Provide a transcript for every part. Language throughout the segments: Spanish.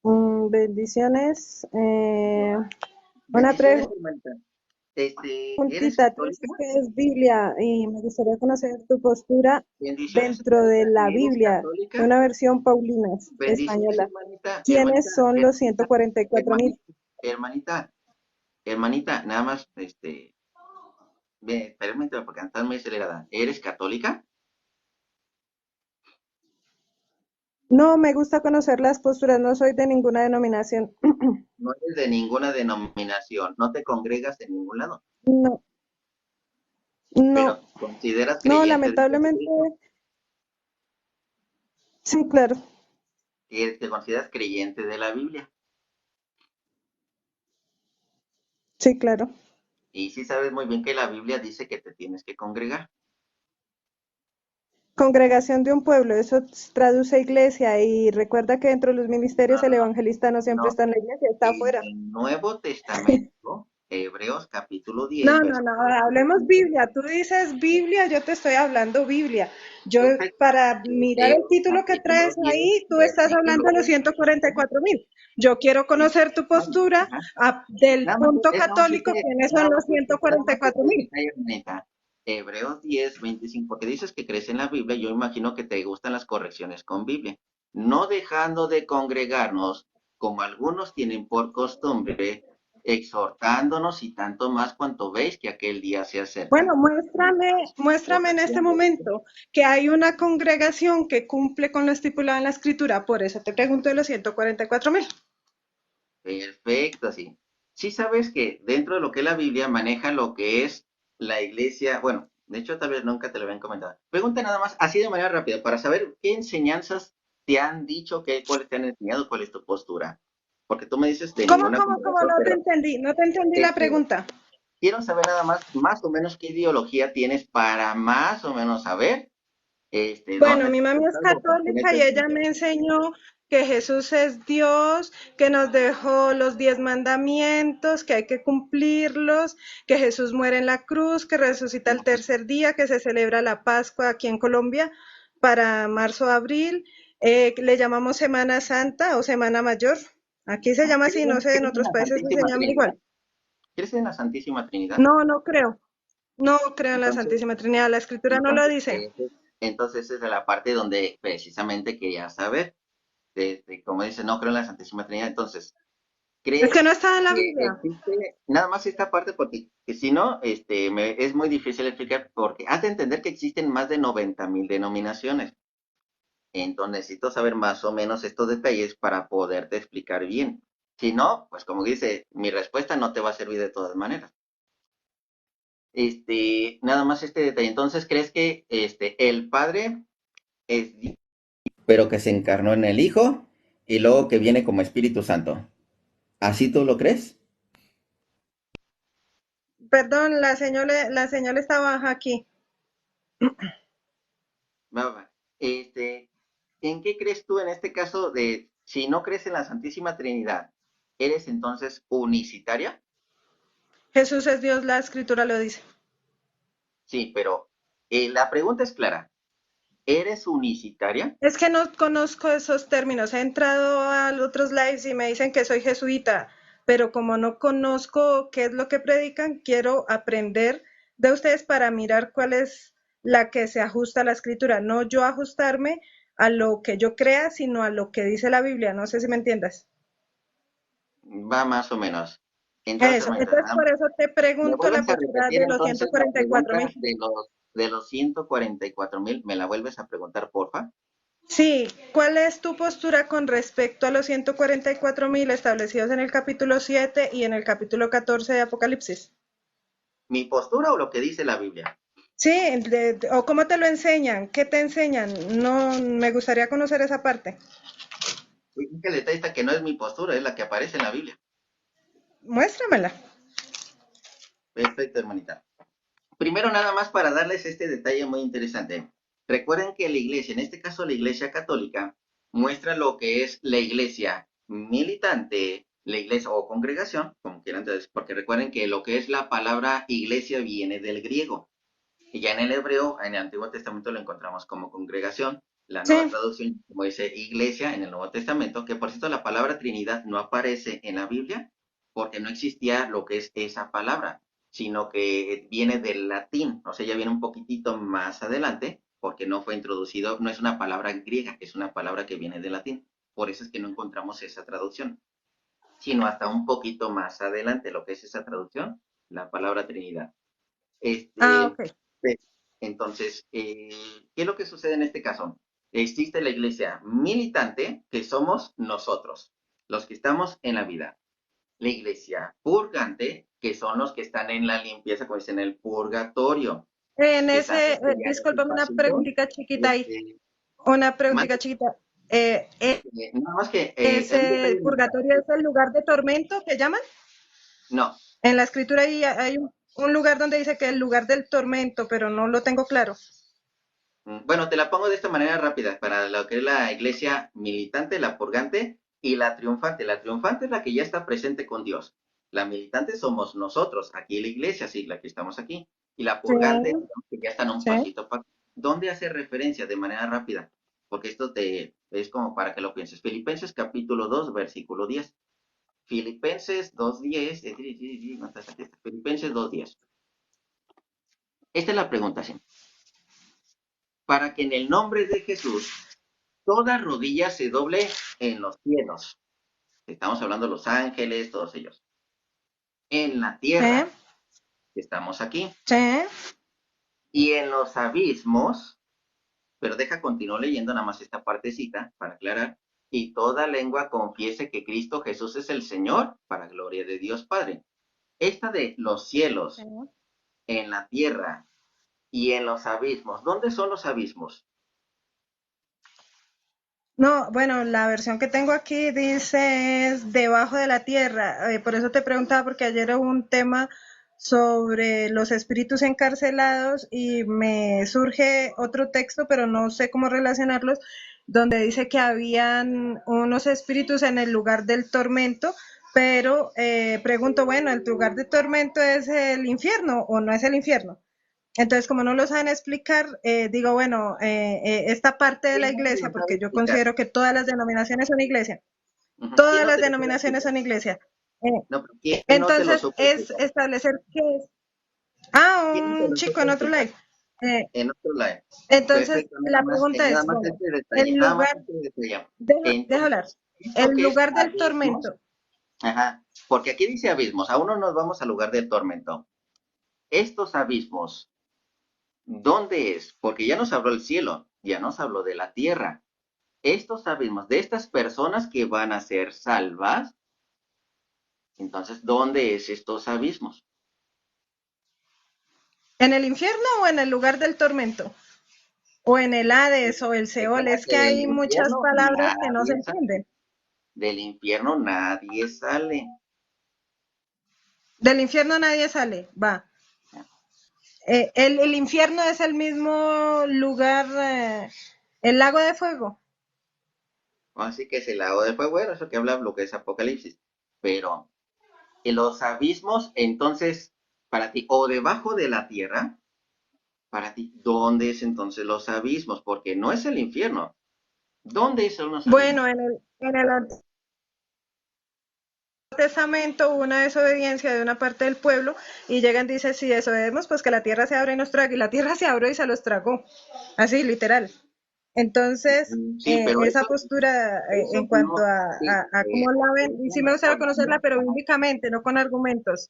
Bendiciones. Una Bendiciones, hermanita. ¿Eres preguntita. Tú católica? dices que es Biblia y me gustaría conocer tu postura Bendiciones, dentro de hermanita. la ¿Eres Biblia, católica? una versión Paulinas Bendiciones, española. hermanita. ¿Quiénes son los 144.000? Hermanita, hermanita, nada más, permíteme porque estás muy acelerada. ¿Eres católica? No, me gusta conocer las posturas, no soy de ninguna denominación. No eres de ninguna denominación, no te congregas en ningún lado, No, no, pero consideras no, creyente de lamentablemente, Jesucristo. sí, claro, Te consideras creyente de la Biblia. sí, claro. Y sí sabes muy bien que la Biblia dice que te tienes que congregar. Congregación de un pueblo, eso traduce iglesia y recuerda que dentro de los No, ministerios el no, no. evangelista no siempre No, está en la iglesia, está en afuera. el Nuevo Testamento, Hebreos capítulo 10, No, no, no, versículo hablemos 5. Biblia. Tú dices Biblia, yo te estoy hablando Biblia. Yo, Perfecto. para mirar el Hebreos título que capítulo traes 10, ahí, tú estás versículo hablando de los 25. 144.000. Yo quiero Sí. conocer tu No, no, postura ajá. del punto Nada más católico, quiénes son los nada más 144.000. detalle, neta. Hebreos 10, 25, porque dices que crees en la Biblia, yo imagino que te gustan las correcciones con Biblia. No dejando de congregarnos, como algunos tienen por costumbre, exhortándonos y tanto más cuanto veis que aquel día se Bueno, acerca. muéstrame en este Corrección de Biblia. momento que hay una congregación que cumple con lo estipulado en la escritura. Por eso te pregunto de los 144.000. Perfecto, sí. Sí sabes que dentro de lo que es la Biblia maneja lo que es la iglesia, bueno, de hecho tal vez nunca te lo habían comentado. Pregunta nada más, así de manera rápida, para saber qué enseñanzas te han dicho, cuáles te han enseñado, cuál es tu postura. Porque tú me dices de ¿Cómo, ninguna cómo, cómo? congregación, No te pero entendí, no te entendí la este, pregunta. quiero saber nada más o menos qué ideología tienes para más o menos saber, Bueno, dónde mi te mami es estás o con quién católica y estás ella me enseñó que Jesús es Dios, que nos dejó los 10 mandamientos, que hay que cumplirlos, que Jesús muere en la cruz, que resucita el tercer día, que se celebra la Pascua aquí en Colombia para marzo, abril. Le llamamos Semana Santa o Semana Mayor. Aquí se llama así, no sé, en ¿Crees en otros la países se Santísima llama Trinidad? igual. ¿Crees en la Santísima Trinidad? No, no creo. No creo en la Entonces, Santísima Trinidad. La Escritura no lo Entonces, dice. entonces esa es la parte donde precisamente quería saber, como dice, no creo en la Santísima Trinidad. Entonces, Es que no ¿crees está en la que Biblia. existe nada más esta parte? Porque que si no, es muy difícil explicar, porque has de entender que existen más de 90,000 denominaciones. Entonces necesito saber más o menos estos detalles para poderte explicar bien. Si no, pues como dice, mi respuesta no te va a servir de todas maneras. Nada más este detalle. Entonces, ¿crees que el Padre es Dios, pero que se encarnó en el Hijo y luego que viene como Espíritu Santo? ¿Así tú lo crees? Perdón, la señal está baja aquí. Va, va. ¿En qué crees tú en este caso de si no crees en la Santísima Trinidad, eres entonces unicitaria? Jesús es Dios, la escritura lo dice. Sí, pero la pregunta es clara. ¿Eres unicitaria? Es que no conozco esos términos. He entrado a otros lives y me dicen que soy jesuita, pero como no conozco qué es lo que predican, quiero aprender de ustedes para mirar cuál es la que se ajusta a la escritura. No yo ajustarme a lo que yo crea, sino a lo que dice la Biblia. No sé si me entiendas. Va más o menos. Entonces, Eso. hermanita, Entonces, por eso te ¿me pregunto la vuelves a postura repetir de los entonces la 144.000. pregunta de los 144,000? ¿Me la vuelves a preguntar, porfa? Sí, ¿cuál es tu postura con respecto a los 144.000 establecidos en el capítulo 7 y en el capítulo 14 de Apocalipsis? ¿Mi postura o lo que dice la Biblia? Sí, o cómo te lo enseñan, qué te enseñan. No, me gustaría conocer esa parte. Fíjate que el detalle está que no es mi postura, es la que aparece en la Biblia. Muéstramela. Perfecto, hermanita. Primero, nada más para darles este detalle muy interesante. Recuerden que la iglesia, en este caso la iglesia católica, muestra lo que es la iglesia militante, la iglesia o congregación, como quieran decir, porque recuerden que lo que es la palabra iglesia viene del griego. Y ya en el hebreo, en el Antiguo Testamento lo encontramos como congregación. La nueva Sí. traducción, como dice iglesia en el Nuevo Testamento, que por cierto la palabra Trinidad no aparece en la Biblia porque no existía lo que es esa palabra, sino que viene del latín, o sea, ya viene un poquitito más adelante, porque no fue introducido, no es una palabra griega, es una palabra que viene del latín. Por eso es que no encontramos esa traducción, sino hasta un poquito más adelante, lo que es esa traducción, la palabra Trinidad. Ah, Este, ok. pues, entonces, ¿qué es lo que sucede en este caso? Existe la iglesia militante, que somos nosotros, los que estamos en la vida. La iglesia purgante, que son los que están en la limpieza, como dicen, en el purgatorio, En que están ese, sellados en discúlpame, una pasión. preguntita chiquita ahí. Este, Una más, preguntita chiquita. nada más que un ¿Ese detalle mental. purgatorio es el lugar de tormento que llaman? No, En la escritura ahí hay un lugar donde dice que el lugar del tormento, pero no lo tengo claro. bueno, te la pongo de esta manera rápida, para lo que es la iglesia militante, la purgante y la triunfante. La triunfante es la que ya está presente con Dios. La militante somos nosotros, aquí la iglesia, sí, la que estamos aquí. Y la Sí, purgante, digamos que ya están un sí. pasito para... ¿Dónde hace referencia de manera rápida? Porque esto te es como para que lo pienses. Filipenses capítulo 2 versículo 10. Filipenses 2:10. No está aquí, está. Filipenses 2:10. Esta es la pregunta, sí. Para que en el nombre de Jesús toda rodilla se doble en los cielos. Estamos hablando de los ángeles, todos ellos. En la Sí, tierra, que estamos aquí, sí. y en los abismos, pero deja continuar leyendo nada más esta partecita para aclarar, y toda lengua confiese que Cristo Jesús es el Señor, para gloria de Dios Padre. Esta de los Sí. cielos, en la tierra y en los abismos, ¿dónde son los abismos? No, bueno, la versión que tengo aquí dice es debajo de la tierra. Por eso te preguntaba, porque ayer hubo un tema sobre los espíritus encarcelados y me surge otro texto, pero no sé cómo relacionarlos, donde dice que habían unos espíritus en el lugar del tormento, pero pregunto, bueno, ¿el lugar de tormento es el infierno o no es el infierno? Entonces, como no lo saben explicar, digo, bueno, esta parte de la ¿Quién no te iglesia, lo sabe porque yo explicar? considero que todas las denominaciones son iglesia, ¿Quién todas no las te lo sabe denominaciones explicar? son iglesia. Eh, No, pero ¿quién no te lo entonces, supo es explicar? establecer qué es. ¿Quién no te Un lo chico supo en otro explicar? live. Eh, En otro lado. entonces, Perfecto, la pregunta nada es, más bueno, este el detalle, nada más lugar, este detalle. deja hablar, Entonces, esto el que es lugar del abismos, tormento. ajá, porque aquí dice abismos, aún no nos vamos al lugar del tormento. Estos abismos, ¿dónde es? Porque ya nos habló el cielo, ya nos habló de la tierra. Estos abismos, de estas personas que van a ser salvas, entonces, ¿dónde es estos abismos? ¿En el infierno o en el lugar del tormento? ¿O en el Hades o el Seol? Recuerda Es que que del hay muchas infierno palabras que no se nadie sale. entienden. Del infierno nadie sale. Del infierno nadie sale, va. El infierno es el mismo lugar, el lago de fuego. Así que es el lago de fuego, bueno, eso que habla lo que es Apocalipsis. Pero en los abismos, entonces, para ti, o debajo de la tierra, para ti, ¿dónde es entonces los abismos? Porque no es el infierno. ¿Dónde son los Bueno, abismos? en el Antiguo Testamento hubo una desobediencia de una parte del pueblo y llegan y dicen, si desobedecemos, pues que la tierra se abre y nos trague. Y la tierra se abrió y se los tragó. Así, literal. Entonces, Sí, pero esa postura en eso cuanto no, sí, a cómo la ven, y sí me entiendo, gustaría conocerla, pero bíblicamente, no con argumentos.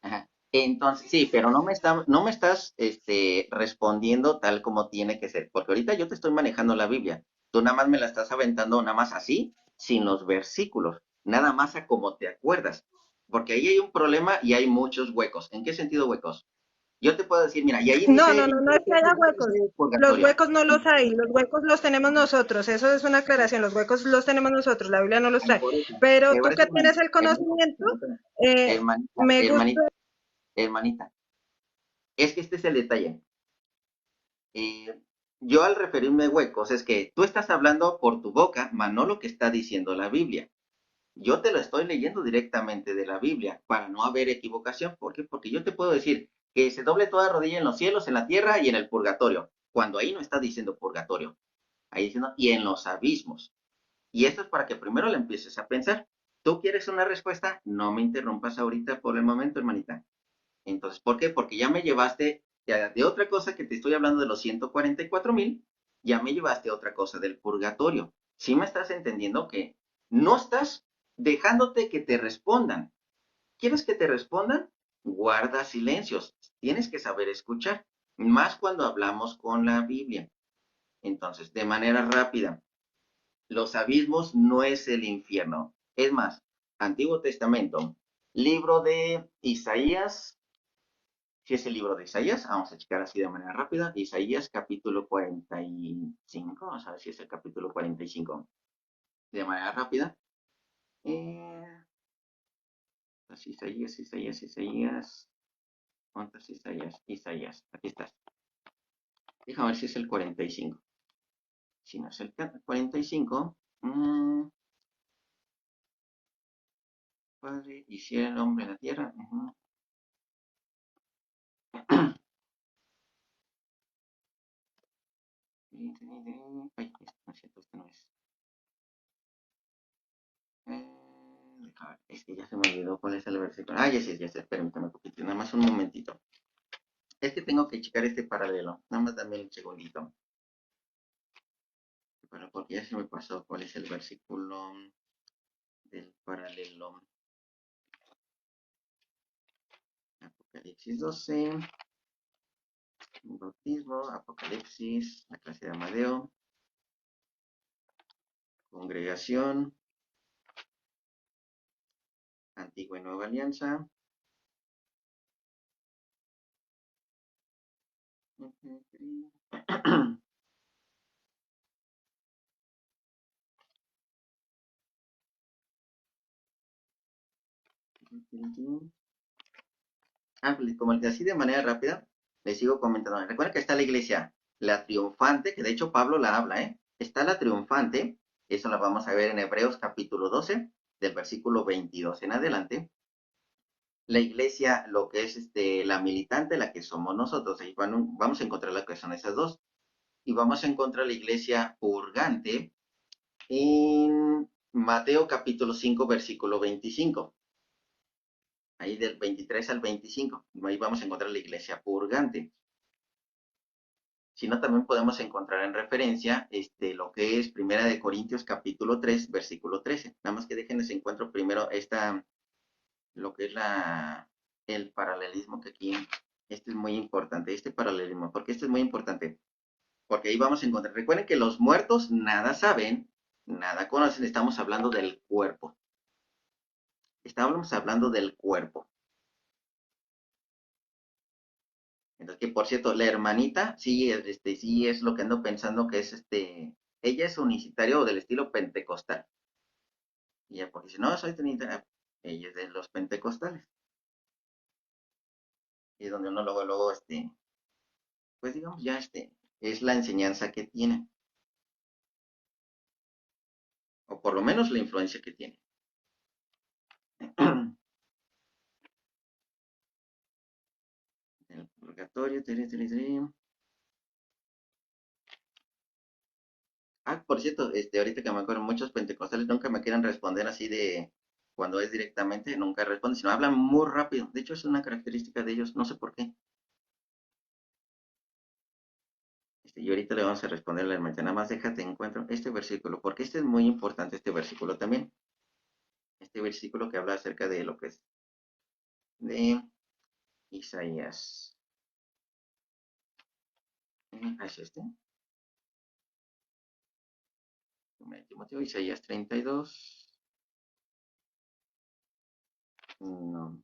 ajá. Entonces, sí, pero no me estás respondiendo tal como tiene que ser, porque ahorita yo te estoy manejando la Biblia. Tú nada más me la estás aventando nada más así, sin los versículos, nada más a como te acuerdas. Porque ahí hay un problema y hay muchos huecos. ¿En qué sentido huecos? Yo te puedo decir, mira, y ahí No, dice, no, no, no es que haya huecos. dice Los purgatorio. huecos no los hay, los huecos los tenemos nosotros, eso es una aclaración, los huecos los tenemos nosotros, la Biblia no los trae. Por eso, Pero te tú voy a que decir, tienes el conocimiento, eh, hermanita, me gusta. hermanita, hermanita, es que este es el detalle. Eh, yo al referirme huecos es que tú estás hablando por tu boca, mas no lo que está diciendo la Biblia. Yo te lo estoy leyendo directamente de la Biblia para no haber equivocación. ¿Por qué? Porque yo te puedo decir que se doble toda rodilla en los cielos, en la tierra y en el purgatorio, cuando ahí no está diciendo purgatorio. Ahí diciendo, y en los abismos. Y esto es para que primero le empieces a pensar. ¿Tú quieres una respuesta? No me interrumpas ahorita por el momento, hermanita. Entonces, ¿por qué? Porque ya me llevaste de otra cosa que te estoy hablando de los 144,000, ya me llevaste a otra cosa del purgatorio. ¿Sí me estás entendiendo que no estás dejándote que te respondan? ¿Quieres que te respondan? Guarda silencios. Tienes que saber escuchar, más cuando hablamos con la Biblia. Entonces, de manera rápida, los abismos no es el infierno. Es más, Antiguo Testamento, libro de Isaías, si es el libro de Isaías, vamos a checar así de manera rápida. Isaías capítulo 45, vamos a ver si es el capítulo 45. De manera rápida. Eh, Isaías. ¿Cuántas Isaías? Isaías, aquí estás. Déjame ver si es el 45. Si no es el 45, Padre, hiciera el hombre en la tierra. Ay, no es cierto, este no es. Es que ya se me olvidó cuál es el versículo. Ah, ya sé, permítame un poquito, nada más un momentito. Es que tengo que checar este paralelo, nada más dame un segundito. Bueno, porque ya se me pasó cuál es el versículo del paralelo. Apocalipsis 12, bautismo, Apocalipsis, la clase de Amadeo, congregación, antigua y nueva alianza. Pues, como así de manera rápida, les sigo comentando. Recuerden que está la iglesia, la triunfante, que de hecho Pablo la habla, ¿eh? Está la triunfante, eso la vamos a ver en Hebreos capítulo 12, del versículo 22 en adelante. La iglesia, lo que es la militante, la que somos nosotros, ahí vamos a encontrar lo que son esas dos. Y vamos a encontrar la iglesia purgante en Mateo capítulo 5, versículo 25. Ahí del 23 al 25. Ahí vamos a encontrar la iglesia purgante. Sino también podemos encontrar en referencia lo que es Primera de Corintios capítulo 3, versículo 13. Nada más que déjenles encuentro primero lo que es el paralelismo que aquí, este es muy importante, este paralelismo, porque este es muy importante, porque ahí vamos a encontrar, recuerden que los muertos nada saben, nada conocen, estamos hablando del cuerpo, estábamos hablando del cuerpo. Entonces, que por cierto, la hermanita, sí es lo que ando pensando que es ella es unicitaria o del estilo pentecostal. Y ella porque dice, no, soy trinitaria, ella es de los pentecostales. Y es donde uno luego, pues digamos, ya es la enseñanza que tiene, o por lo menos la influencia que tiene. El purgatorio, Ah, por cierto, ahorita que me acuerdo, muchos pentecostales nunca me quieren responder así de cuando es directamente, nunca responden, sino hablan muy rápido. De hecho, es una característica de ellos, no sé por qué. Y ahorita le vamos a responder a la hermana, nada más déjate encuentro este versículo, porque este es muy importante, este versículo también. Este versículo que habla acerca de lo que es de Isaías. ¿Es este? Timoteo, Isaías 32. No.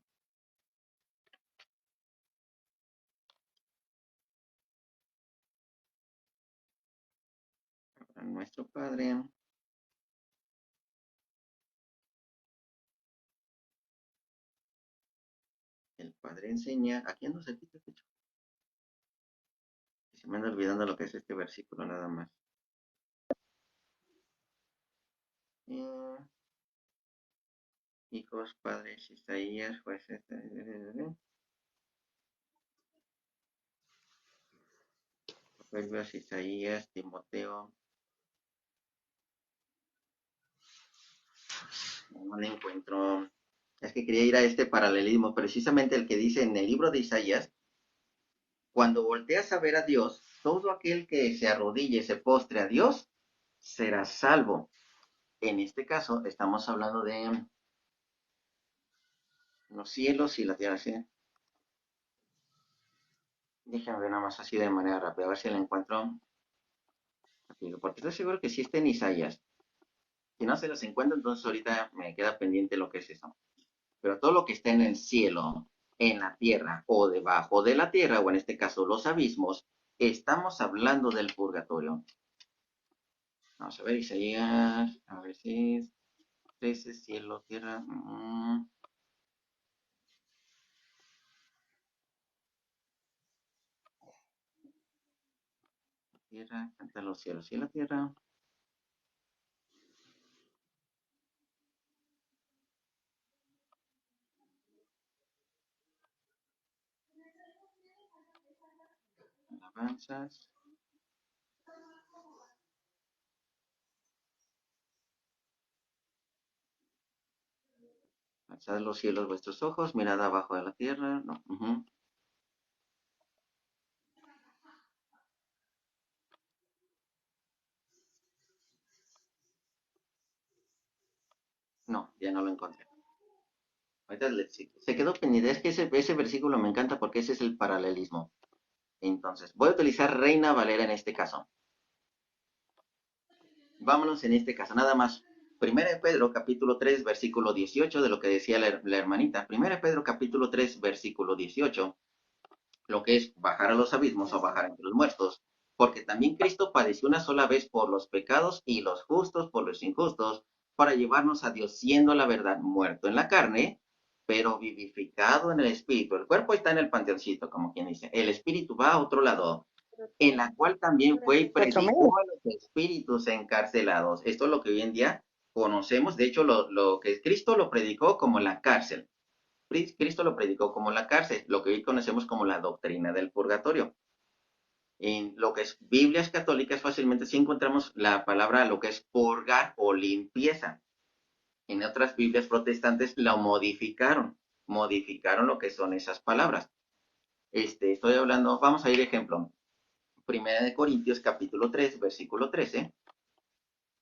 Nuestro Padre. El Padre enseña. Aquí ando cerquita, de hecho. Se me anda olvidando lo que es este versículo nada más. Eh, hijos, padres, Isaías, jueces. Proverbios, Isaías, Timoteo. No le encuentro. Es que quería ir a este paralelismo, precisamente el que dice en el libro de Isaías, cuando volteas a ver a Dios, todo aquel que se arrodille y se postre a Dios será salvo. En este caso, estamos hablando de los cielos y la tierra. ¿Sí? Déjame ver nada más así de manera rápida, a ver si la encuentro. Porque estoy seguro que sí está en Isaías. Si no se las encuentro, entonces ahorita me queda pendiente lo que es eso. Pero todo lo que está en el cielo, en la tierra o debajo de la tierra, o en este caso los abismos, estamos hablando del purgatorio. Vamos a ver, Isaías, a ver si es 13, cielo, tierra. Tierra, canta los cielos y la tierra. Alabanzas. Alzad los cielos vuestros ojos, mirad abajo de la tierra. No. No, ya no lo encontré. Ahorita se quedó pendiente. Es que ese versículo me encanta porque ese es el paralelismo. Entonces, voy a utilizar Reina Valera en este caso. Vámonos en este caso, nada más. Primera de Pedro, capítulo 3, versículo 18, de lo que decía la hermanita. Primera de Pedro, capítulo 3, versículo 18, lo que es bajar a los abismos o bajar entre los muertos. Porque también Cristo padeció una sola vez por los pecados y los justos por los injustos, para llevarnos a Dios siendo la verdad muerto en la carne, pero vivificado en el espíritu. El cuerpo está en el panteoncito, como quien dice. El espíritu va a otro lado, en la cual también fue y predicó a los espíritus encarcelados. Esto es lo que hoy en día conocemos. De hecho, lo que Cristo lo predicó como la cárcel. Cristo lo predicó como la cárcel, lo que hoy conocemos como la doctrina del purgatorio. En lo que es Biblias católicas fácilmente sí encontramos la palabra lo que es purgar o limpieza. En otras Biblias protestantes lo modificaron lo que son esas palabras. Estoy hablando, vamos a ir ejemplo. Primera de Corintios capítulo 3, versículo 13.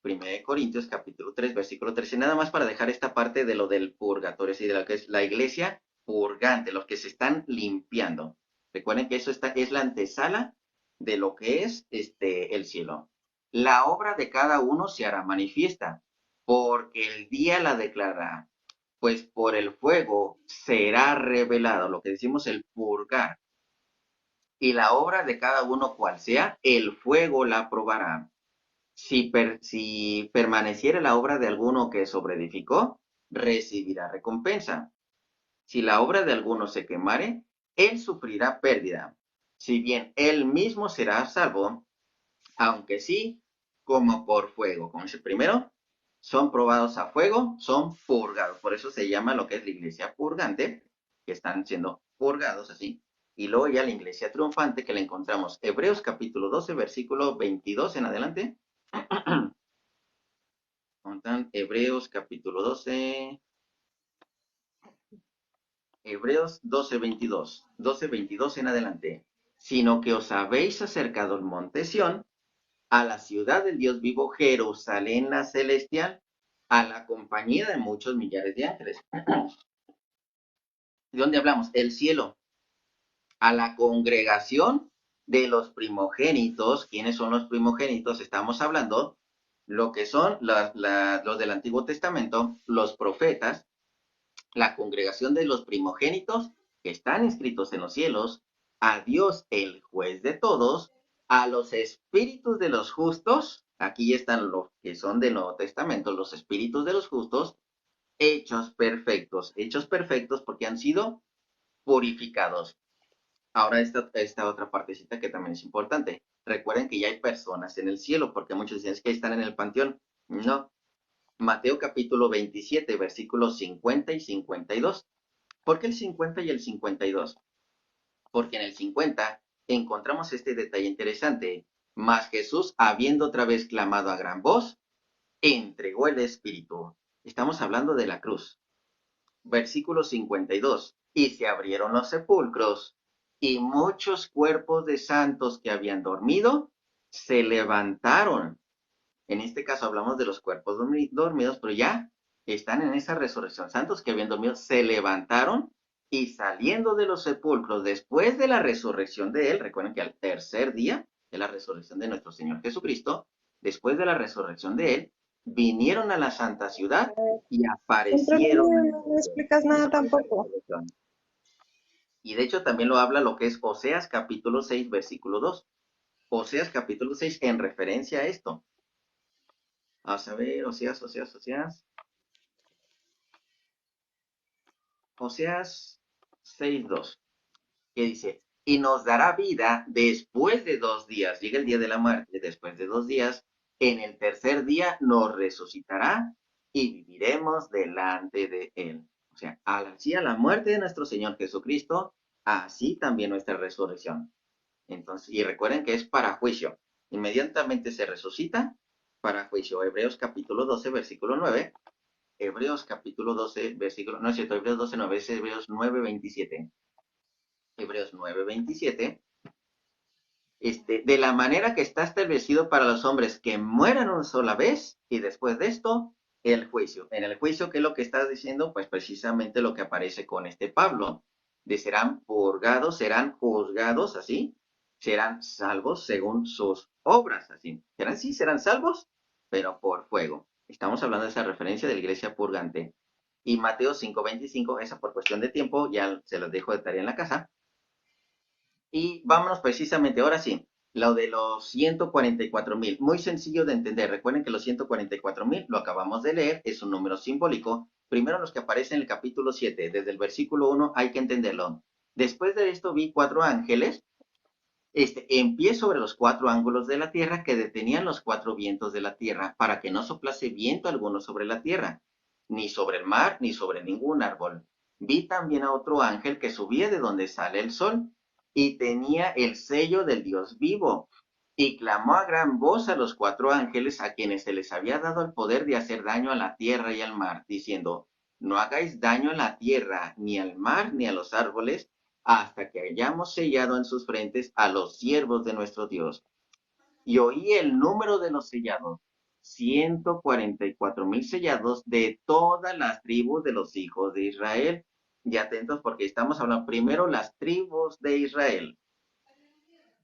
Primera de Corintios capítulo 3, versículo 13. Nada más para dejar esta parte de lo del purgatorio, así de lo que es la iglesia purgante, los que se están limpiando. Recuerden que eso es la antesala de lo que es el cielo. La obra de cada uno se hará manifiesta, porque el día la declarará, pues por el fuego será revelado, lo que decimos el purgar, y la obra de cada uno cual sea, el fuego la probará. Si permaneciere la obra de alguno que sobreedificó, recibirá recompensa. Si la obra de alguno se quemare, él sufrirá pérdida. Si bien él mismo será salvo, aunque sí, como por fuego. Como dice primero, son probados a fuego, son purgados. Por eso se llama lo que es la iglesia purgante, que están siendo purgados así. Y luego ya la iglesia triunfante, que la encontramos Hebreos capítulo 12, versículo 22 en adelante. Hebreos capítulo 12. Hebreos 12, 22. 12, 22 en adelante. Sino que os habéis acercado al monte Sión, a la ciudad del Dios vivo, Jerusalén la celestial, a la compañía de muchos millares de ángeles. ¿De dónde hablamos? El cielo. A la congregación de los primogénitos. ¿Quiénes son los primogénitos? Estamos hablando lo que son los del Antiguo Testamento, los profetas, la congregación de los primogénitos que están inscritos en los cielos, a Dios el juez de todos, a los espíritus de los justos, aquí están los que son del Nuevo Testamento, los espíritus de los justos, hechos perfectos porque han sido purificados. Ahora esta otra partecita que también es importante. Recuerden que ya hay personas en el cielo, porque muchos dicen es que están en el panteón. No. Mateo capítulo 27, versículos 50 y 52. ¿Por qué el 50 y el 52? Porque en el 50 encontramos este detalle interesante. Mas Jesús, habiendo otra vez clamado a gran voz, entregó el Espíritu. Estamos hablando de la cruz. Versículo 52. Y se abrieron los sepulcros, y muchos cuerpos de santos que habían dormido se levantaron. En este caso hablamos de los cuerpos dormidos, pero ya están en esa resurrección. Santos que habían dormido se levantaron y saliendo de los sepulcros después de la resurrección de él, recuerden que al tercer día de la resurrección de nuestro Señor Jesucristo, después de la resurrección de él, vinieron a la santa ciudad y Siempre aparecieron a no nosotros. explicas nada Eso fue esa tampoco. resurrección. Y de hecho también lo habla lo que es Oseas capítulo 6, versículo 2. Oseas capítulo 6 en referencia a esto. Vamos a ver, Oseas. Oseas 6:2, que dice, y nos dará vida después de 2 días, llega el día de la muerte, después de 2 días, en el tercer día nos resucitará y viviremos delante de él. O sea, así a la muerte de nuestro Señor Jesucristo, así también nuestra resurrección. Entonces, y recuerden que es para juicio. Inmediatamente se resucita para juicio. Hebreos capítulo 12, versículo 9. Hebreos capítulo 12, versículo, no es cierto, Hebreos 12, 9, es Hebreos 9, 27. Hebreos 9, 27. De la manera que está establecido para los hombres que mueran una sola vez y después de esto, el juicio. En el juicio, ¿qué es lo que está diciendo? Pues precisamente lo que aparece con este Pablo, de serán purgados, serán juzgados, así, serán salvos según sus obras, así. Serán salvos, pero por fuego. Estamos hablando de esa referencia de la iglesia purgante. Y Mateo 5:25, esa por cuestión de tiempo, ya se los dejo de tarea en la casa. Y vámonos precisamente, ahora sí, lo de los 144,000. Muy sencillo de entender. Recuerden que los 144,000 lo acabamos de leer, es un número simbólico. Primero los que aparecen en el capítulo 7, desde el versículo 1 hay que entenderlo. Después de esto vi 4 ángeles, en pie sobre los 4 ángulos de la tierra que detenían los 4 vientos de la tierra para que no soplase viento alguno sobre la tierra, ni sobre el mar, ni sobre ningún árbol. Vi también a otro ángel que subía de donde sale el sol y tenía el sello del Dios vivo y clamó a gran voz a los 4 ángeles a quienes se les había dado el poder de hacer daño a la tierra y al mar, diciendo, no hagáis daño a la tierra, ni al mar, ni a los árboles, hasta que hayamos sellado en sus frentes a los siervos de nuestro Dios. Y oí el número de los sellados, 144,000 sellados de todas las tribus de los hijos de Israel. Y atentos porque estamos hablando primero las tribus de Israel.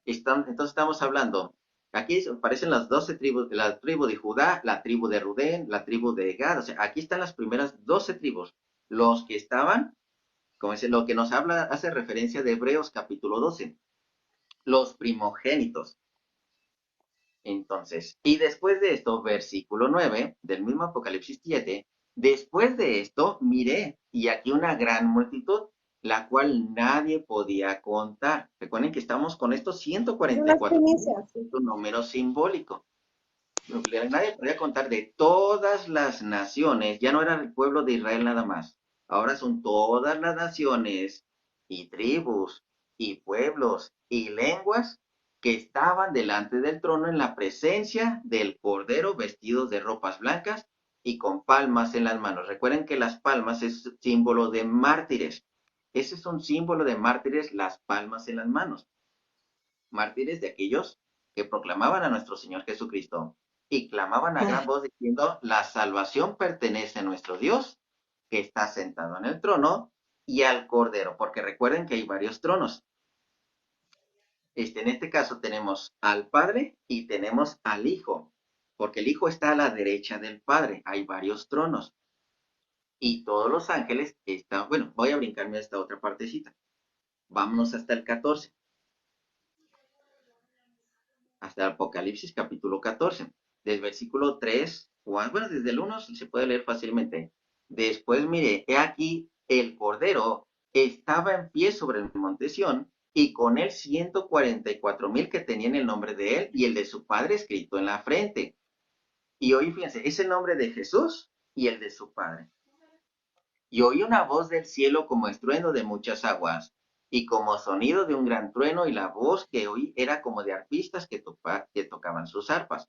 Entonces estamos hablando, aquí aparecen las 12 tribus, la tribu de Judá, la tribu de Rubén, la tribu de Gad, o sea, aquí están las primeras 12 tribus, los que estaban, como dice, lo que nos habla, hace referencia de Hebreos capítulo 12, los primogénitos. Entonces, y después de esto, versículo 9 del mismo Apocalipsis 7, después de esto miré, y aquí una gran multitud, la cual nadie podía contar. Recuerden que estamos con estos Son las 144, primicias. es un número simbólico. Nadie podía contar de todas las naciones, ya no era el pueblo de Israel nada más, ahora son todas las naciones y tribus y pueblos y lenguas que estaban delante del trono en la presencia del Cordero vestidos de ropas blancas y con palmas en las manos. Recuerden que las palmas es símbolo de mártires. Ese es un símbolo de mártires, las palmas en las manos. Mártires de aquellos que proclamaban a nuestro Señor Jesucristo y clamaban a gran voz diciendo, la salvación pertenece a nuestro Dios, que está sentado en el trono, y al Cordero, porque recuerden que hay varios tronos. En este caso tenemos al Padre y tenemos al Hijo, porque el Hijo está a la derecha del Padre, hay varios tronos. Y todos los ángeles están, bueno, voy a brincarme a esta otra partecita. Vámonos hasta el 14. Hasta el Apocalipsis capítulo 14, del versículo 3, bueno, desde el 1 se puede leer fácilmente. Después miré, he aquí el Cordero estaba en pie sobre el monte Sión, y con él 144,000 que tenían el nombre de él y el de su padre escrito en la frente. Y hoy, fíjense, es el nombre de Jesús y el de su padre. Y oí una voz del cielo como estruendo de muchas aguas, y como sonido de un gran trueno, y la voz que oí era como de arpistas que tocaban sus arpas.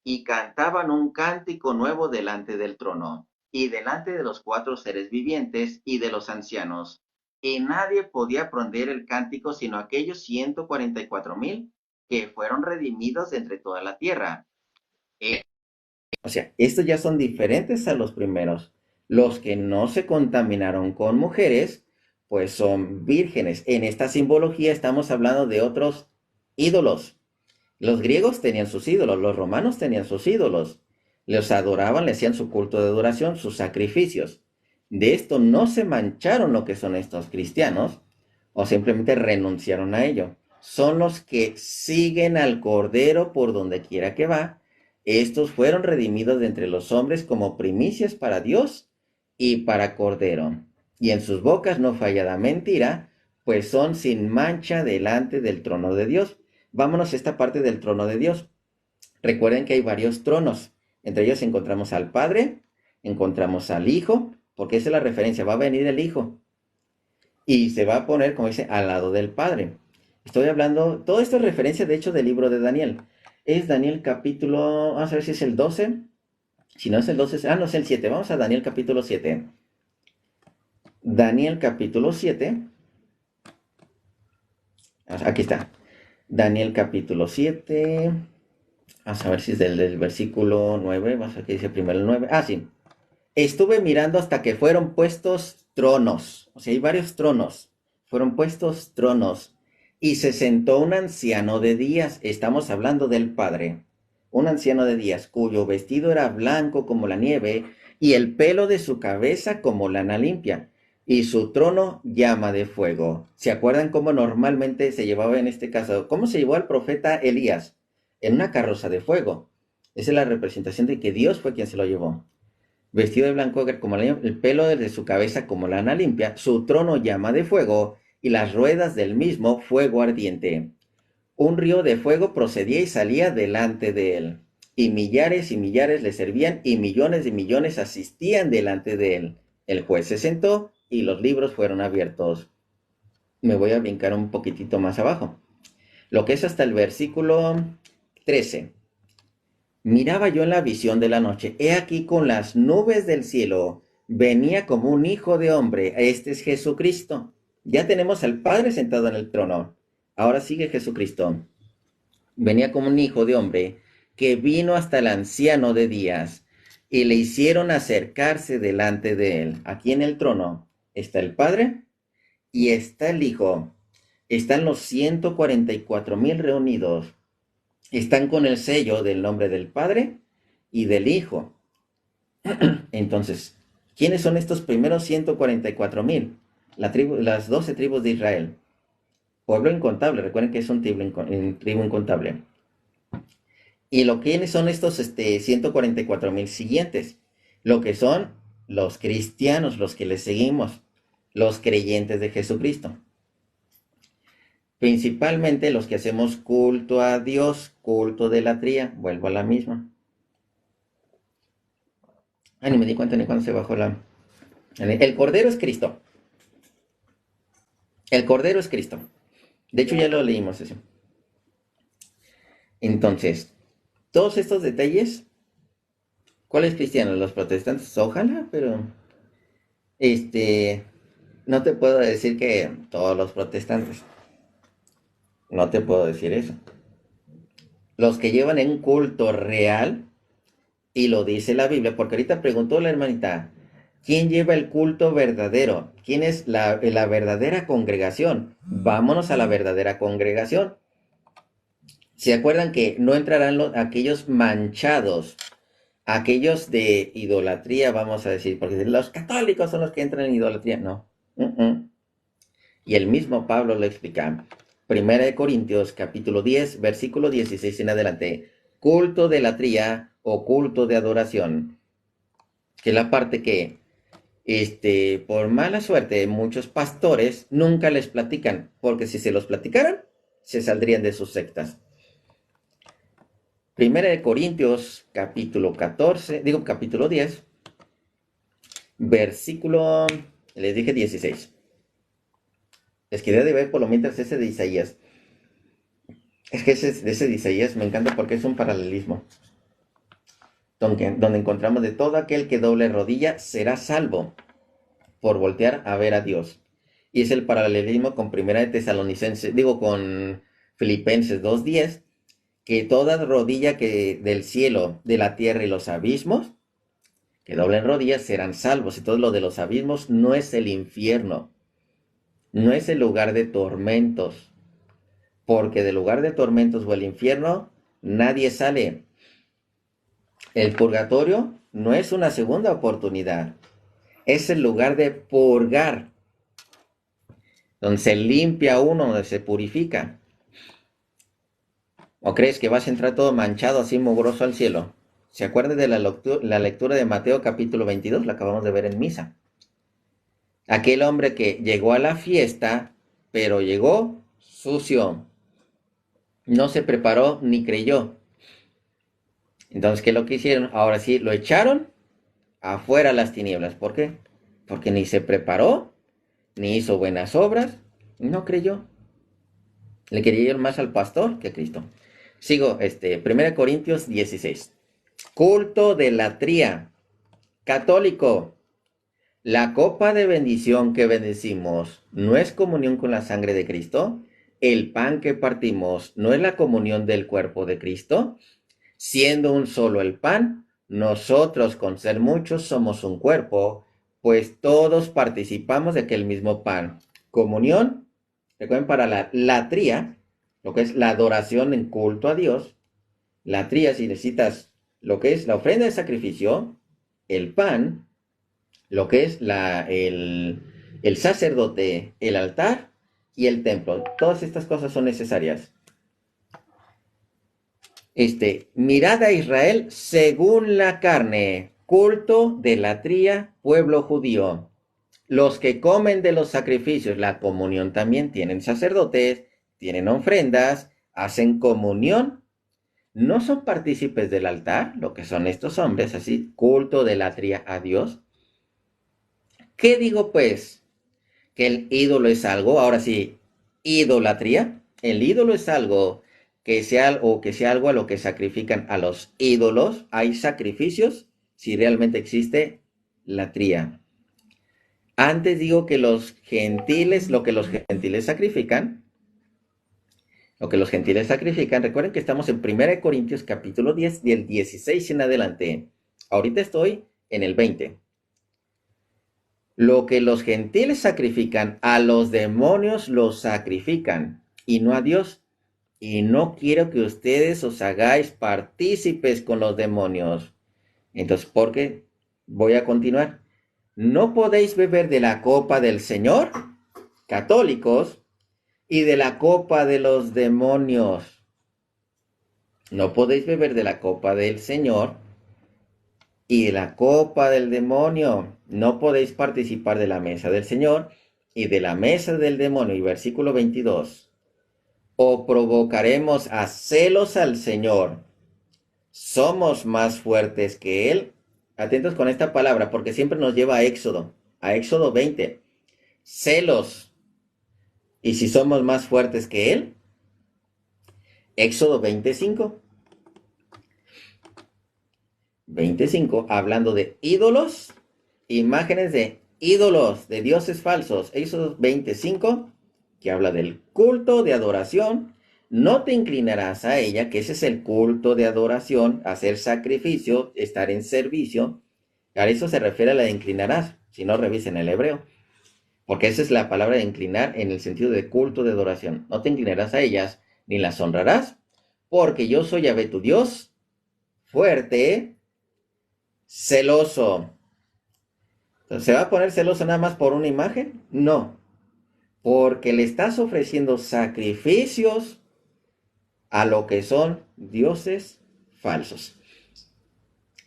y cantaban un cántico nuevo delante del trono y delante de los cuatro seres vivientes y de los ancianos. Y nadie podía aprender el cántico sino aquellos 144,000 que fueron redimidos de entre toda la tierra. O sea, estos ya son diferentes a los primeros. Los que no se contaminaron con mujeres, pues son vírgenes. En esta simbología estamos hablando de otros ídolos. Los griegos tenían sus ídolos, los romanos tenían sus ídolos. Los adoraban, le hacían su culto de adoración, sus sacrificios. De esto no se mancharon lo que son estos cristianos, o simplemente renunciaron a ello. Son los que siguen al Cordero por donde quiera que va. Estos fueron redimidos de entre los hombres como primicias para Dios y para Cordero. Y en sus bocas no fallada mentira, pues son sin mancha delante del trono de Dios. Vámonos a esta parte del trono de Dios. Recuerden que hay varios tronos. Entre ellos encontramos al Padre, encontramos al Hijo, porque esa es la referencia, va a venir el Hijo. Y se va a poner, como dice, al lado del Padre. Estoy hablando, todo esto es referencia, de hecho, del libro de Daniel. Es Daniel capítulo, vamos a ver si es el 12. Si no es el 12, no es el 7. Vamos a Daniel capítulo 7. Daniel capítulo 7. Aquí está. Daniel capítulo 7. Vamos a ver si es del versículo 9. Vamos a ver qué dice primero el 9. Ah, sí. Estuve mirando hasta que fueron puestos tronos. O sea, hay varios tronos. Fueron puestos tronos. Y se sentó un anciano de días. Estamos hablando del Padre. Un anciano de días cuyo vestido era blanco como la nieve y el pelo de su cabeza como lana limpia. Y su trono llama de fuego. ¿Se acuerdan cómo normalmente se llevaba en este caso? ¿Cómo se llevó al profeta Elías? En una carroza de fuego. Esa es la representación de que Dios fue quien se lo llevó. Vestido de blanco como el pelo de su cabeza como lana limpia, su trono llama de fuego y las ruedas del mismo fuego ardiente. Un río de fuego procedía y salía delante de él, y millares le servían y millones de millones asistían delante de él. El juez se sentó y los libros fueron abiertos. Me voy a brincar un poquitito más abajo. Lo que es hasta el versículo 13. Miraba yo en la visión de la noche, he aquí con las nubes del cielo, venía como un hijo de hombre, este es Jesucristo. Ya tenemos al Padre sentado en el trono, ahora sigue Jesucristo. Venía como un hijo de hombre, que vino hasta el anciano de días, y le hicieron acercarse delante de él. Aquí en el trono está el Padre y está el Hijo. Están los 144,000 reunidos. Están con el sello del nombre del Padre y del Hijo. Entonces, ¿quiénes son estos primeros 144,000? Las 12 tribus de Israel. Pueblo incontable, recuerden que es un tribu incontable. ¿Y quiénes son estos 144,000 siguientes? Lo que son los cristianos, los que les seguimos, los creyentes de Jesucristo. Principalmente los que hacemos culto a Dios, culto de latría, vuelvo a la misma. Ni me di cuenta ni cuándo se bajó la... El Cordero es Cristo. El Cordero es Cristo. De hecho ya lo leímos eso. Entonces, todos estos detalles, ¿cuáles cristianos? Los protestantes, ojalá, pero... no te puedo decir que todos los protestantes. No te puedo decir eso. Los que llevan en culto real, y lo dice la Biblia, porque ahorita preguntó la hermanita, ¿quién lleva el culto verdadero? ¿Quién es la verdadera congregación? Vámonos a la verdadera congregación. ¿Se acuerdan que no entrarán aquellos manchados, aquellos de idolatría, vamos a decir? Porque los católicos son los que entran en idolatría. No. Y el mismo Pablo lo explica. Primera de Corintios, capítulo 10, versículo 16 en adelante. Culto de latría o culto de adoración. Que es la parte que, por mala suerte, muchos pastores nunca les platican. Porque si se los platicaran, se saldrían de sus sectas. Primera de Corintios, capítulo 10, versículo, les dije 16. Les quería de ver por lo mientras ese de Isaías. Es que ese de Isaías me encanta porque es un paralelismo. donde encontramos de todo aquel que doble rodilla será salvo por voltear a ver a Dios. Y es el paralelismo con Primera de Tesalonicenses, con Filipenses 2:10, que toda rodilla que del cielo, de la tierra y los abismos, que doblen rodillas serán salvos. Y todo lo de los abismos no es el infierno, no es el lugar de tormentos, porque del lugar de tormentos o el infierno nadie sale. El purgatorio no es una segunda oportunidad, es el lugar de purgar, donde se limpia uno, donde se purifica. ¿O crees que vas a entrar todo manchado, así mugroso al cielo? ¿Se acuerda de la lectura de Mateo capítulo 22? La acabamos de ver en misa. Aquel hombre que llegó a la fiesta, pero llegó sucio. No se preparó ni creyó. Entonces, ¿qué es lo que hicieron? Ahora sí, lo echaron afuera a las tinieblas. ¿Por qué? Porque ni se preparó, ni hizo buenas obras, no creyó. Le quería ir más al pastor que a Cristo. Sigo, 1 Corintios 16. Culto de latría. Católico. La copa de bendición que bendecimos no es comunión con la sangre de Cristo. El pan que partimos no es la comunión del cuerpo de Cristo. Siendo un solo el pan, nosotros con ser muchos somos un cuerpo, pues todos participamos de aquel mismo pan. Comunión, recuerden, para la latría, lo que es la adoración en culto a Dios. Latría, si necesitas lo que es la ofrenda de sacrificio, el pan, lo que es el sacerdote, el altar y el templo. Todas estas cosas son necesarias. Mirad a Israel según la carne, culto de latría, pueblo judío. Los que comen de los sacrificios, la comunión también, tienen sacerdotes, tienen ofrendas, hacen comunión. No son partícipes del altar, lo que son estos hombres, así, culto de latría a Dios. ¿Qué digo pues? Que el ídolo es algo, ahora sí, idolatría. El ídolo es algo que sea algo a lo que sacrifican a los ídolos. Hay sacrificios si realmente existe latría. Antes digo que lo que los gentiles sacrifican, recuerden que estamos en 1 Corintios capítulo 10, del 16 en adelante. Ahorita estoy en el 20. Lo que los gentiles sacrifican, a los demonios los sacrifican, y no a Dios. Y no quiero que ustedes os hagáis partícipes con los demonios. Entonces, ¿por qué? Voy a continuar. No podéis beber de la copa del Señor, católicos, y de la copa de los demonios. No podéis beber de la copa del Señor y de la copa del demonio. No podéis participar de la mesa del Señor y de la mesa del demonio. Y versículo 22. O provocaremos a celos al Señor. ¿Somos más fuertes que Él? Atentos con esta palabra, porque siempre nos lleva a Éxodo 20. Celos. ¿Y si somos más fuertes que Él? Éxodo 25. 25, hablando de ídolos, imágenes de ídolos, de dioses falsos. Éxodo 25, que habla del culto de adoración. No te inclinarás a ella, que ese es el culto de adoración, hacer sacrificio, estar en servicio. A eso se refiere a la de inclinarás, si no revisen el hebreo. Porque esa es la palabra de inclinar en el sentido de culto de adoración. No te inclinarás a ellas, ni las honrarás, porque yo soy Yahvé tu Dios, fuerte, celoso. Entonces, ¿se va a poner celoso nada más por una imagen? No, porque le estás ofreciendo sacrificios a lo que son dioses falsos.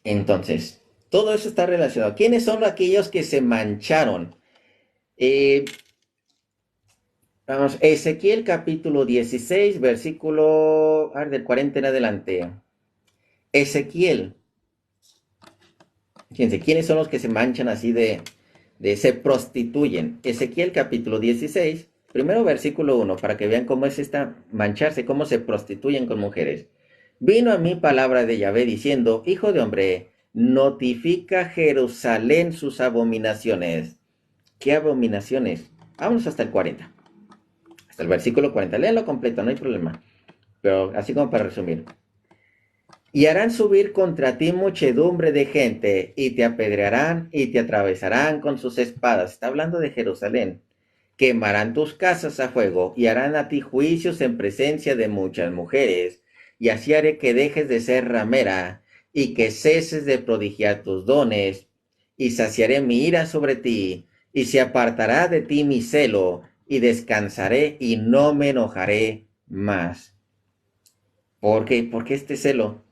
Entonces, todo eso está relacionado. ¿Quiénes son aquellos que se mancharon? Vamos, Ezequiel capítulo 16, versículo del 40 en adelante. Ezequiel. Fíjense, ¿quiénes son los que se manchan así se prostituyen? Ezequiel capítulo 16, primero versículo 1, para que vean cómo es esta mancharse, cómo se prostituyen con mujeres. Vino a mí palabra de Yahvé diciendo, hijo de hombre, notifica a Jerusalén sus abominaciones. ¿Qué abominaciones? Vámonos hasta el 40, hasta el versículo 40. Léalo completo, no hay problema. Pero así como para resumir. Y harán subir contra ti muchedumbre de gente, y te apedrearán y te atravesarán con sus espadas. Está hablando de Jerusalén. Quemarán tus casas a fuego, y harán a ti juicios en presencia de muchas mujeres. Y así haré que dejes de ser ramera, y que ceses de prodigiar tus dones, y saciaré mi ira sobre ti, y se apartará de ti mi celo, y descansaré y no me enojaré más. ¿Por qué? ¿Por qué este celo?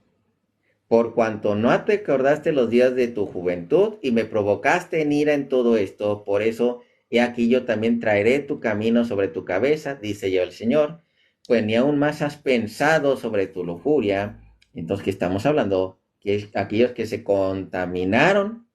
Por cuanto no te acordaste los días de tu juventud y me provocaste en ira en todo esto, por eso he aquí yo también traeré tu camino sobre tu cabeza, dice yo el Señor, pues ni aún más has pensado sobre tu lujuria. Entonces, ¿qué estamos hablando? Que es aquellos que se contaminaron,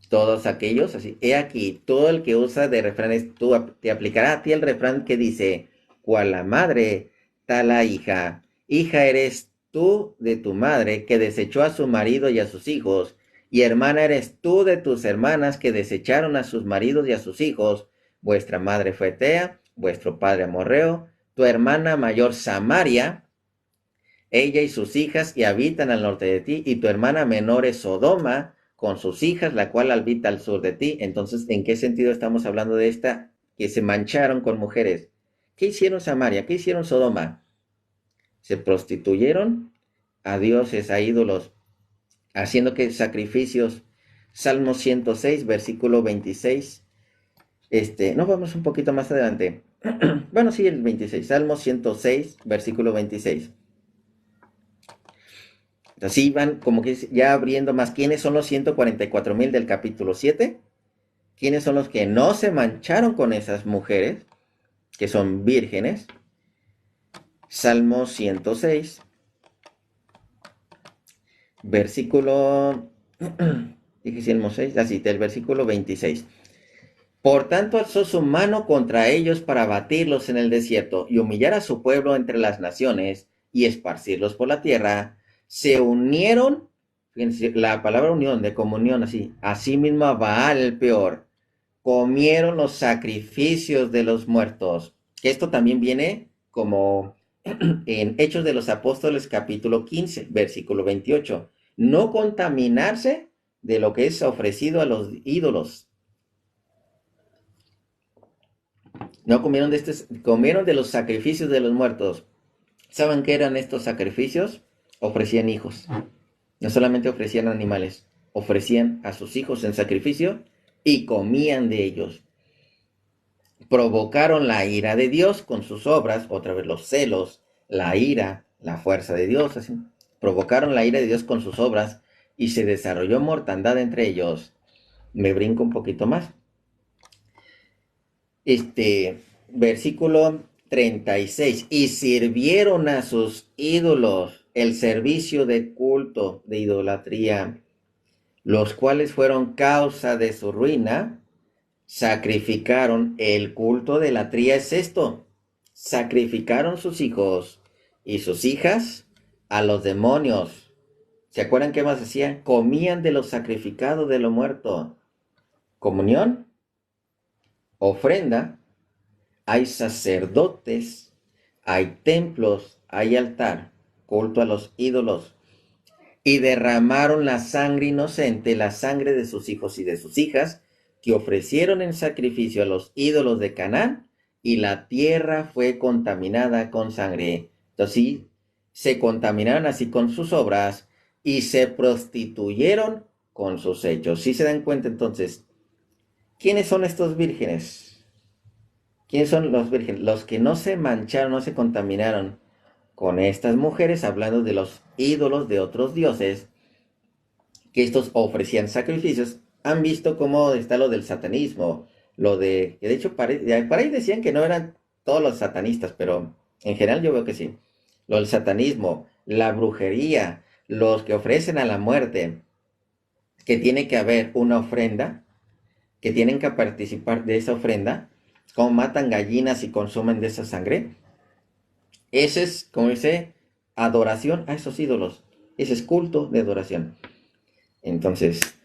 todos aquellos, así, he aquí, todo el que usa de refranes, tú te aplicará a ti el refrán que dice, cual la madre, tal la hija, hija eres tú de tu madre, que desechó a su marido y a sus hijos, y hermana eres tú de tus hermanas, que desecharon a sus maridos y a sus hijos, vuestra madre fue Tea, vuestro padre Amorreo, tu hermana mayor Samaria, ella y sus hijas y habitan al norte de ti, y tu hermana menor es Sodoma con sus hijas, la cual habita al sur de ti. Entonces, ¿en qué sentido estamos hablando de esta? Que se mancharon con mujeres. ¿Qué hicieron Samaria? ¿Qué hicieron Sodoma? Se prostituyeron a dioses, a ídolos, haciendo que sacrificios. Salmo 106, versículo 26. No, vamos un poquito más adelante. Bueno, sí, el 26. Salmo 106, versículo 26. Así van como que ya abriendo más. ¿Quiénes son los 144,000 del capítulo 7? ¿Quiénes son los que no se mancharon con esas mujeres, que son vírgenes? Salmo 106, versículo... dije Salmo 6, así, del versículo 26. Por tanto alzó su mano contra ellos para abatirlos en el desierto y humillar a su pueblo entre las naciones y esparcirlos por la tierra. Se unieron, fíjense, la palabra unión, de comunión, así mismo a Baal el peor. Comieron los sacrificios de los muertos. Que esto también viene como en Hechos de los Apóstoles capítulo 15, versículo 28. No contaminarse de lo que es ofrecido a los ídolos. No comieron comieron de los sacrificios de los muertos. ¿Saben qué eran estos sacrificios? Ofrecían hijos. No solamente ofrecían animales, ofrecían a sus hijos en sacrificio y comían de ellos. Provocaron la ira de Dios con sus obras, otra vez los celos, la ira, la fuerza de Dios, así. Provocaron la ira de Dios con sus obras y se desarrolló mortandad entre ellos. Me brinco un poquito más. Versículo 36. Y sirvieron a sus ídolos el servicio de culto, de idolatría, los cuales fueron causa de su ruina. Sacrificaron el culto de la tría, es esto. Sacrificaron sus hijos y sus hijas a los demonios. ¿Se acuerdan qué más hacían? Comían de lo sacrificado de lo muerto. Comunión, ofrenda, hay sacerdotes, hay templos, hay altar, culto a los ídolos. Y derramaron la sangre inocente, la sangre de sus hijos y de sus hijas, que ofrecieron en sacrificio a los ídolos de Canaán, y la tierra fue contaminada con sangre. Entonces sí, se contaminaron así con sus obras y se prostituyeron con sus hechos. ¿Sí se dan cuenta entonces? ¿Quiénes son estos vírgenes? ¿Quiénes son los vírgenes? Los que no se mancharon, no se contaminaron con estas mujeres, hablando de los ídolos de otros dioses, que estos ofrecían sacrificios. Han visto cómo está lo del satanismo, que de hecho para ahí decían que no eran todos los satanistas, pero en general yo veo que sí. Lo del satanismo, la brujería, los que ofrecen a la muerte, que tiene que haber una ofrenda, que tienen que participar de esa ofrenda, como matan gallinas y consumen de esa sangre. Ese es, como dice, adoración a esos ídolos. Ese es culto de adoración. Entonces,